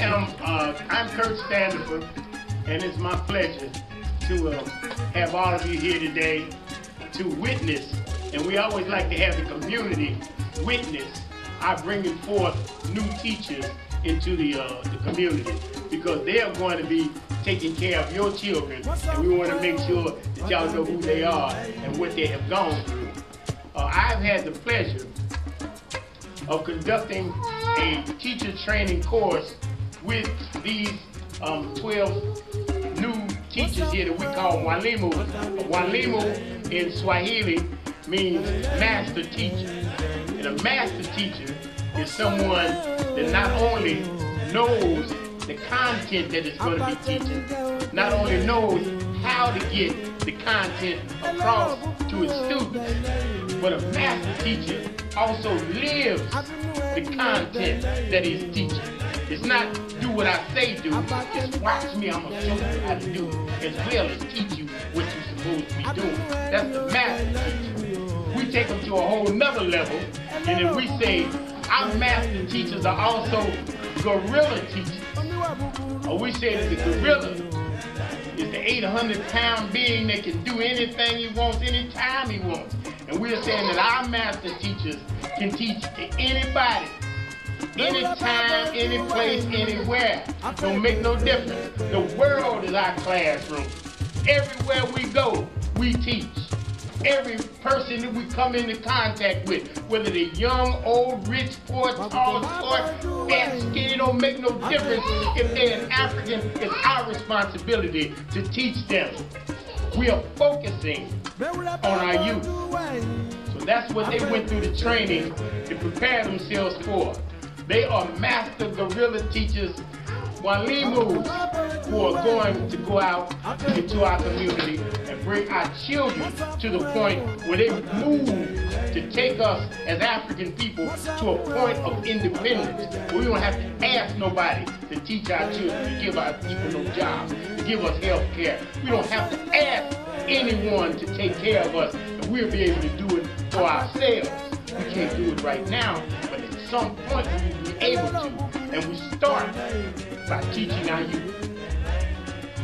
I'm Kurt Standiford, and it's my pleasure to have all of you here today to witness, and we always like to have the community witness our bringing forth new teachers into the community, because they are going to be taking care of your children, and we want to make sure that y'all know who they are and what they have gone through. I've had the pleasure of conducting a teacher training course with these 12 new teachers here that we call Mwalimu. Mwalimu in Swahili means master teacher. And a master teacher is someone that not only knows the content that it's going to be teaching, not only knows how to get the content across to its students, but a master teacher also lives the content that he's teaching. It's not do what I say do, it's watch me, I'm going to show you how to do it, as well as teach you what you're supposed to be doing. That's the master teacher. We take them to a whole nother level, and then we say our master teachers are also gorilla teachers. Or we say that the gorilla is the 800-pound being that can do anything he wants, anytime he wants. And we're saying that our master teachers can teach to anybody, anytime, any place, anywhere. Don't make no difference. The world is our classroom. Everywhere we go, we teach. Every person that we come into contact with, whether they're young, old, rich, poor, tall, short, fat, skinny, don't make no difference. If they're an African, it's our responsibility to teach them. We are focusing on our youth. So that's what they went through the training to prepare themselves for. They are master gorilla teachers, Mwalimus, who are going to go out into our community and bring our children to the point where they move to take us as African people to a point of independence, where we don't have to ask nobody to teach our children, to give our people no jobs, to give us health care. We don't have to ask anyone to take care of us, and we'll be able to do it for ourselves. We can't do it right now, but at some point we will be able to, and we start by teaching our youth,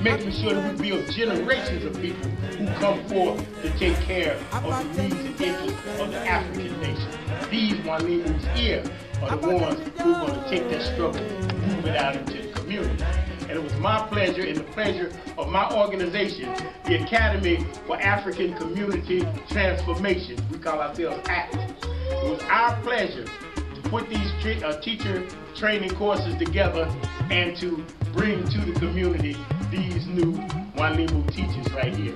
making sure that we build generations of people who come forth to take care of the needs and interests of the African nation. These Mwalimus here are the ones who are going to take that struggle and move it out into the community. And it was my pleasure and the pleasure of my organization, the Academy for African Community Transformation. We call ourselves Aact. It was our pleasure to put these teacher training courses together and to bring to the community these new Mwalimu teachers right here.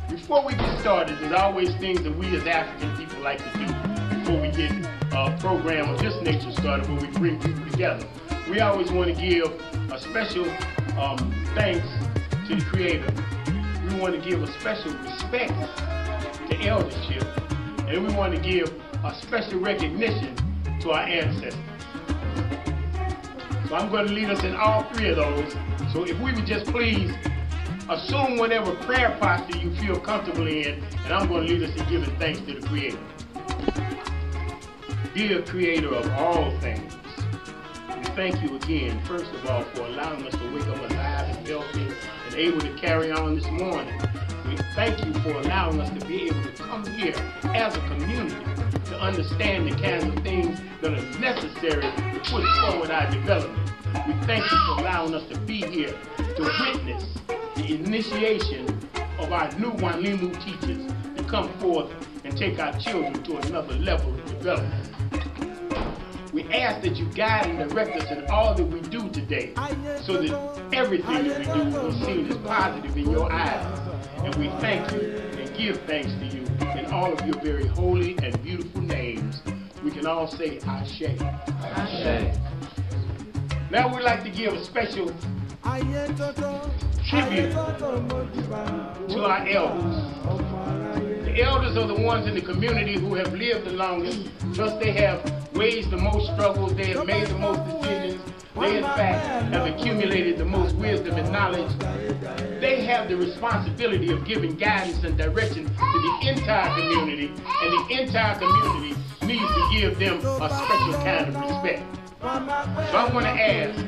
Before we get started, there's always things that we as African people like to do before we get a program of this nature started, where we bring people together. We always want to give a special thanks to the Creator. We want to give a special respect to eldership, and we want to give a special recognition to our ancestors. So I'm going to lead us in all three of those. So if we would just please assume whatever prayer posture you feel comfortable in, and I'm going to lead us in giving thanks to the Creator. Dear Creator of all things, we thank you again, first of all, for allowing us to wake up alive and healthy and able to carry on this morning. We thank you for allowing us to be able to come here as a community to understand the kinds of things that are necessary to push forward our development. We thank you for allowing us to be here to witness the initiation of our new Mwalimu teachers to come forth and take our children to another level of development. We ask that you guide and direct us in all that we do today, so that everything that we do will be seen as positive in your eyes. And we thank you and give thanks to you in all of your very holy and beautiful names. We can all say Ashe. Ashe. Now we'd like to give a special tribute to our elders. The elders are the ones in the community who have lived the longest, thus they have waged the most struggles, they have made the most decisions, they in fact have accumulated the most wisdom and knowledge. They have the responsibility of giving guidance and direction to the entire community, and the entire community needs to give them a special kind of respect. So I'm going to ask,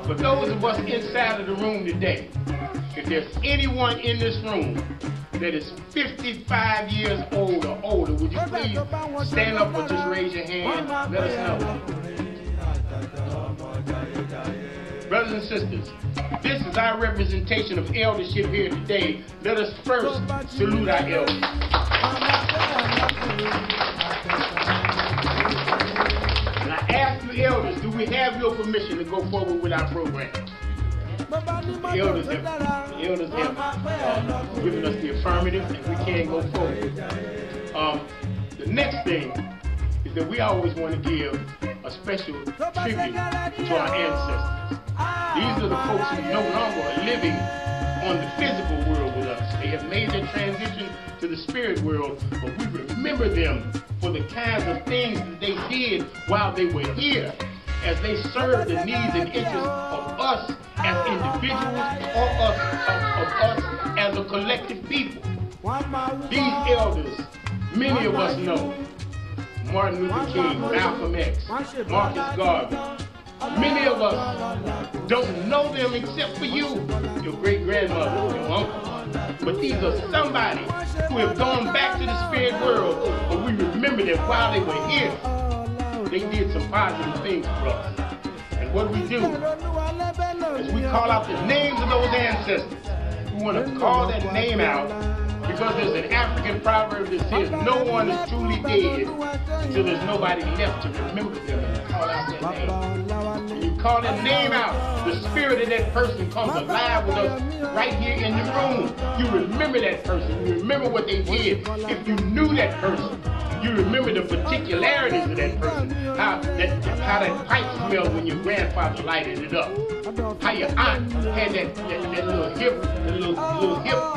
for those of us inside of the room today, if there's anyone in this room that is 55 years old or older, would you please stand up or just raise your hand? Let us know. Brothers and sisters, this is our representation of eldership here today. Let us first salute our elders. And I ask you elders, do we have your permission to go forward with our program? The elders have given us the affirmative, and we can go forward. The next thing is that we always want to give a special tribute to our ancestors. These are the folks who no longer are living on the physical world with us. They have made their transition to the spirit world, but we remember them for the kinds of things that they did while they were here, as they served the needs and interests of us as individuals or of us as a collective people. These elders, many of us know. Martin Luther King, Malcolm X, Marcus Garvey. Many of us don't know them except for you, your great-grandmother, your uncle. But these are somebody who have gone back to the spirit world, but we remember that while they were here, they did some positive things for us. And what we do is we call out the names of those ancestors. We want to call that name out because there's an African proverb that says no one is truly dead until there's nobody left to remember them and call out that name. And you call that name out, the spirit of that person comes alive with us right here in the room. You remember that person. You remember what they did. If you knew that person, you remember the particularities of that person, how that pipe smelled when your grandfather lighted it up, how your aunt had that little hip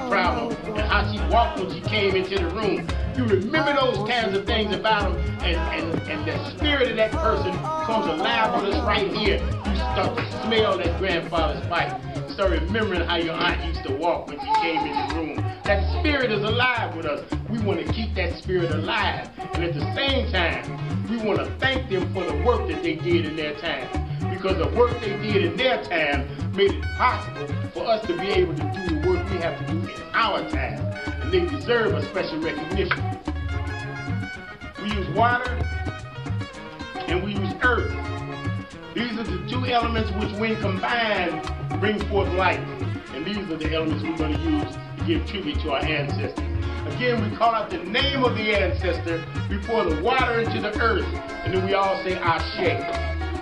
problem, and how she walked when she came into the room. You remember those kinds of things about them, and the spirit of that person comes alive with us right here. You start to smell that grandfather's pipe. You start remembering how your aunt used to walk when she came in the room. That spirit is alive with us. We want to keep that spirit alive. And at the same time, we want to thank them for the work that they did in their time. Because the work they did in their time made it possible for us to be able to do the work we have to do in our time. And they deserve a special recognition. We use water and we use earth. These are the two elements which, when combined, bring forth life. And these are the elements we're going to use to give tribute to our ancestors. Again, we call out the name of the ancestor, we pour the water into the earth, and then we all say Ashe.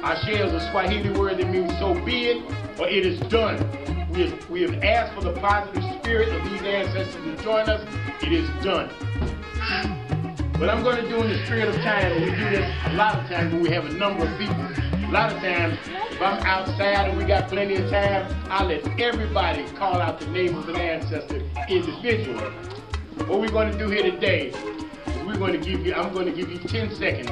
Ashe is a Swahili word that means so be it, or it is done. We have asked for the positive spirit of these ancestors to join us. It is done. What I'm going to do in the spirit of time, and we do this a lot of times when we have a number of people. A lot of times, if I'm outside and we got plenty of time, I'll let everybody call out the name of an ancestor individually. What we're going to do here today is I'm going to give you 10 seconds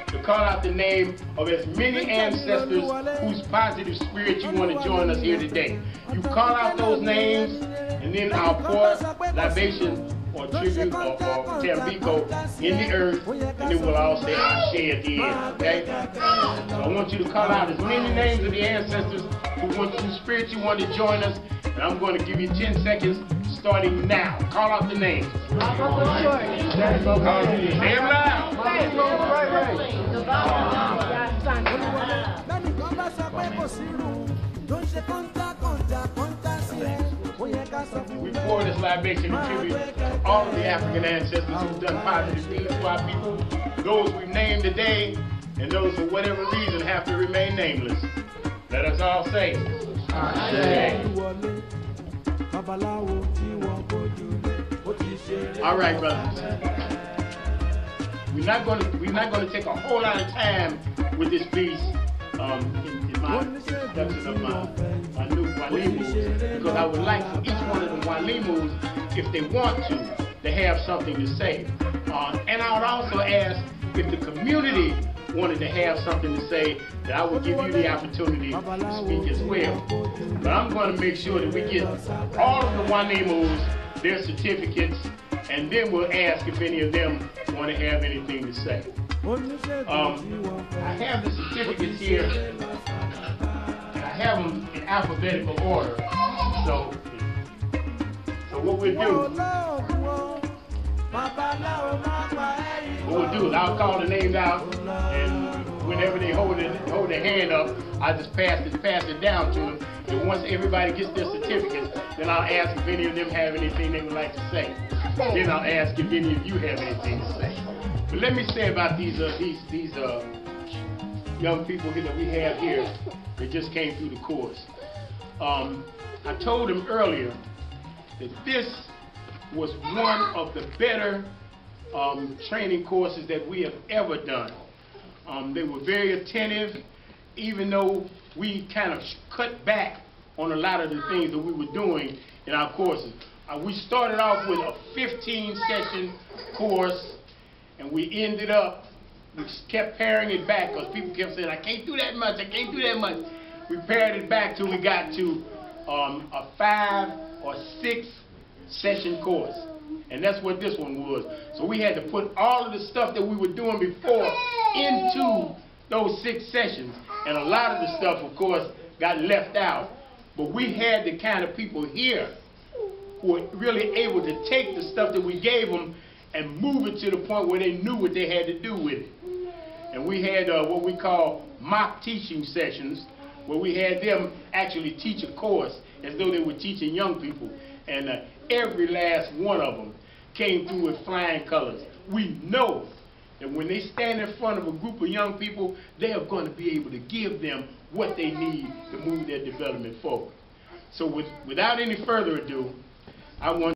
to call out the name of as many ancestors whose positive spirit you want to join us here today. You call out those names, and then I'll pour libation or tribute or tambiko in the earth, and then we'll all say Ashe at the end, okay? So I want you to call out as many names of the ancestors whose spirit you want to join us, and I'm going to give you 10 seconds starting now. Call out the names. Say them loud. We pour this libation in tribute to all of the African ancestors who've done positive things to our people, those we named today, and those for whatever reason have to remain nameless. Let us all say, Ashe. All right, brothers. We're not going to take a whole lot of time with this piece in my introduction of my new Mwalimus, because I would like for each one of the Mwalimus, if they want to have something to say. And I would also ask if the community wanted to have something to say, that I will give you the opportunity to speak as well. But I'm going to make sure that we get all of the Mwalimus their certificates, and then we'll ask if any of them want to have anything to say. I have the certificates here, and I have them in alphabetical order. So what we'll do is I'll call the names out, and whenever they hold their hand up, I just pass it down to them. And once everybody gets their certificates, then I'll ask if any of them have anything they would like to say. Then I'll ask if any of you have anything to say. But let me say about these young people here that we have here that just came through the course. I told them earlier that this was one of the better training courses that we have ever done. They were very attentive, even though we kind of cut back on a lot of the things that we were doing in our courses. We started off with a 15-session course, and we ended up, we kept paring it back because people kept saying, I can't do that much, I can't do that much. We pared it back till we got to a 5 or 6 session course. And that's what this one was. So we had to put all of the stuff that we were doing before into those 6 sessions. And a lot of the stuff, of course, got left out. But we had the kind of people here who were really able to take the stuff that we gave them and move it to the point where they knew what they had to do with it. And we had what we call mock teaching sessions, where we had them actually teach a course as though they were teaching young people. And every last one of them came through with flying colors. We know that when they stand in front of a group of young people, they are going to be able to give them what they need to move their development forward. So without any further ado, I want